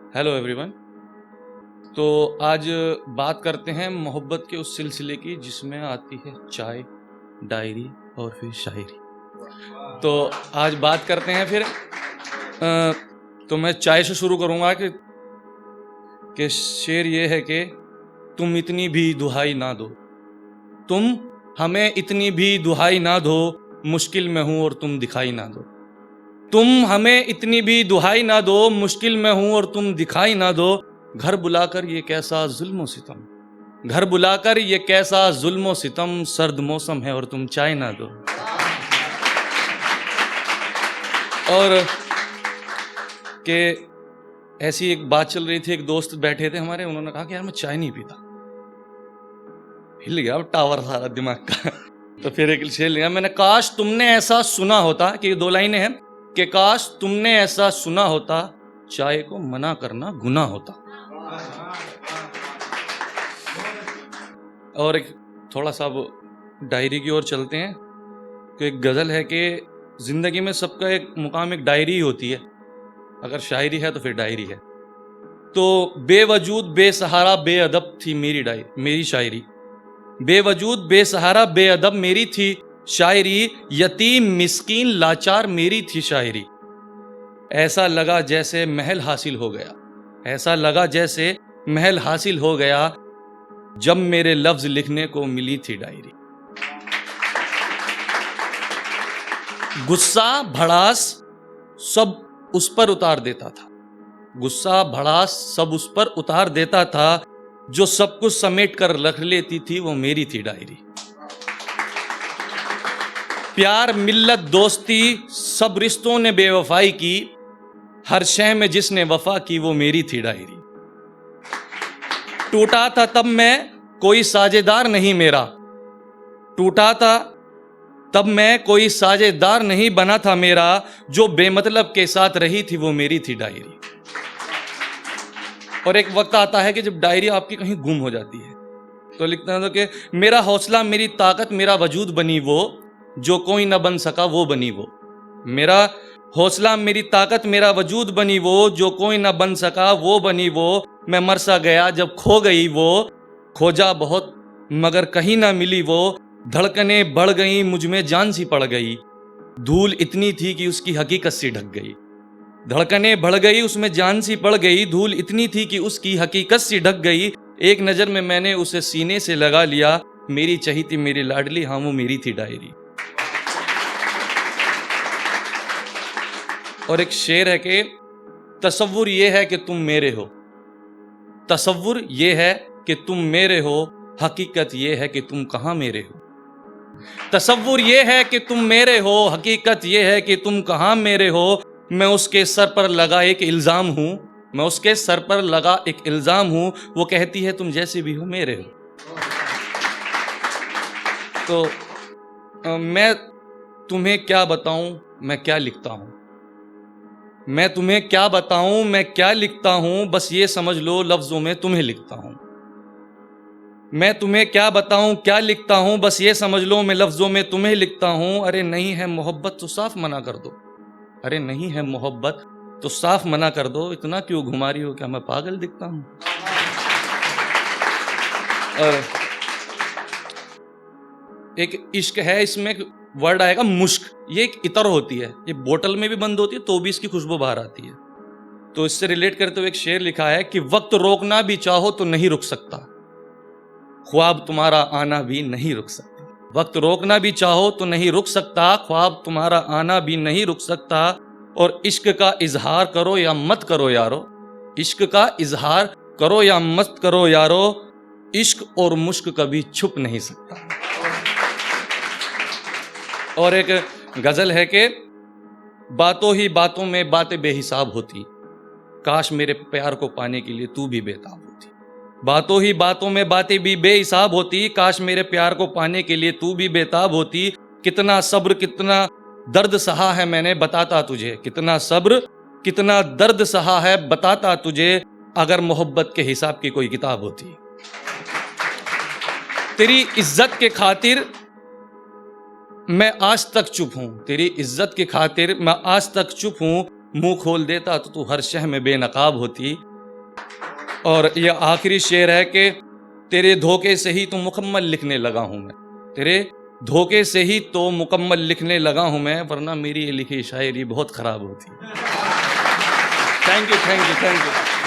Hello everyone. तो आज बात करते हैं मोहब्बत के उस सिलसिले की जिसमें आती है चाय, डायरी और फिर शायरी। तो आज बात करते हैं फिर तो मैं चाय से शुरू करूँगा कि शेर ये है कि तुम इतनी भी दुहाई ना दो, तुम हमें इतनी भी दुहाई ना दो, मुश्किल में हूँ और तुम दिखाई ना दो। तुम हमें इतनी भी दुहाई ना दो, मुश्किल में हूं और तुम दिखाई ना दो। घर बुलाकर ये कैसा जुल्म सितम, घर बुलाकर ये कैसा जुल्म सितम, सर्द मौसम है और तुम चाय ना दो। और कि ऐसी एक बात चल रही थी, एक दोस्त बैठे थे हमारे, उन्होंने कहा कि यार मैं चाय नहीं पीता। हिल गया अब टावर सारा दिमाग का। तो फिर एक शेर लिया मैंने, काश तुमने ऐसा सुना होता, कि दो लाइनें हैं कि काश तुमने ऐसा सुना होता, चाय को मना करना गुनाह होता। और एक थोड़ा सा डायरी की ओर चलते हैं। तो एक गजल है कि जिंदगी में सबका एक मुकाम, एक डायरी ही होती है। अगर शायरी है तो फिर डायरी है। तो बेवजूद बेसहारा बेअदब थी मेरी शायरी, बेवजूद बेसहारा बेअदब मेरी थी शायरी, यतीम मिस्कीन लाचार मेरी थी शायरी। ऐसा लगा जैसे महल हासिल हो गया, ऐसा लगा जैसे महल हासिल हो गया, जब मेरे लफ्ज लिखने को मिली थी डायरी। गुस्सा भड़ास सब उस पर उतार देता था, गुस्सा भड़ास सब उस पर उतार देता था, जो सब कुछ समेट कर रख लेती थी वो मेरी थी डायरी। प्यार मिल्लत दोस्ती सब रिश्तों ने बेवफाई की, हर शय में जिसने वफा की वो मेरी थी डायरी। टूटा था तब मैं कोई साझेदार नहीं मेरा, टूटा था तब मैं कोई साझेदार नहीं बना था मेरा, जो बेमतलब के साथ रही थी वो मेरी थी डायरी। और एक वक्त आता है कि जब डायरी आपकी कहीं गुम हो जाती है, तो लिखता है कि मेरा हौसला मेरी ताकत मेरा वजूद बनी वो, जो कोई न बन सका वो बनी वो। मेरा हौसला मेरी ताकत मेरा वजूद बनी वो, जो कोई न बन सका वो बनी वो। मैं मर सा गया जब खो गई वो, खोजा बहुत मगर कहीं ना मिली वो। धड़कने बढ़ गई मुझ में जान सी पड़ गई, धूल इतनी थी कि उसकी हकीकत सी ढक गई। धड़कने बढ़ गई उसमें जान सी पड़ गई, धूल इतनी थी कि उसकी हकीकत सी ढक गई। एक नजर में मैंने उसे सीने से लगा लिया, मेरी चहीती मेरी लाडली हाँ वो मेरी थी डायरी। और एक शेर है कि तसव्वुर ये है कि तुम मेरे हो, तसव्वुर ये है कि तुम मेरे हो, हकीकत ये है कि तुम कहाँ मेरे हो। तसव्वुर ये है कि तुम मेरे हो, हकीकत ये है कि तुम कहाँ मेरे हो। मैं उसके सर पर लगा एक इल्जाम हूं, मैं उसके सर पर लगा एक इल्जाम हूं, वो कहती है तुम जैसे भी हो मेरे हो। तो मैं तुम्हें क्या बताऊं मैं क्या लिखता हूं, मैं तुम्हें क्या बताऊं मैं क्या लिखता हूं, बस ये समझ लो लफ्जों में तुम्हें लिखता हूं। मैं तुम्हें क्या बताऊं क्या लिखता हूं, बस ये समझ लो मैं लफ्जों में तुम्हें लिखता हूं। अरे नहीं है मोहब्बत तो साफ मना कर दो, अरे नहीं है मोहब्बत तो साफ मना कर दो, इतना क्यों घुमा रही हो, क्या मैं पागल दिखता हूं। और एक इश्क है, इसमें वर्ड आएगा मुश्क, ये एक इतर होती है, ये बोतल में भी बंद होती है तो भी इसकी खुशबू बाहर आती है। तो इससे रिलेट करते हुए एक शेर लिखा है कि वक्त रोकना भी चाहो तो नहीं रुक सकता, ख्वाब तुम्हारा आना भी नहीं रुक सकता। वक्त रोकना भी चाहो तो नहीं रुक सकता, ख्वाब तुम्हारा आना भी नहीं रुक सकता। और इश्क का इजहार करो या मत करो यारो, इश्क का इजहार करो या मत करो यारो, इश्क और मुश्क कभी छुप नहीं सकता। और एक गजल है कि बातों ही बातों में बातें बेहिसाब होती, काश मेरे प्यार को पाने के लिए तू भी बेताब होती। बातों ही बातों में बातें भी बेहिसाब होती, काश मेरे प्यार को पाने के लिए तू भी बेताब होती। कितना सब्र कितना दर्द सहा है मैंने बताता तुझे, कितना सब्र कितना दर्द सहा है बताता तुझे, अगर मोहब्बत के हिसाब की कोई किताब होती। तेरी इज्जत के खातिर मैं आज तक चुप हूं, तेरी इज्जत की खातिर मैं आज तक चुप हूं, मुंह खोल देता तो तू हर शह में बेनकाब होती। और ये आखिरी शेर है कि तेरे धोखे से ही तो मुकम्मल लिखने लगा हूं मैं, तेरे धोखे से ही तो मुकम्मल लिखने लगा हूं मैं, वरना मेरी ये लिखी शायरी बहुत खराब होती। Thank you, thank you, thank you.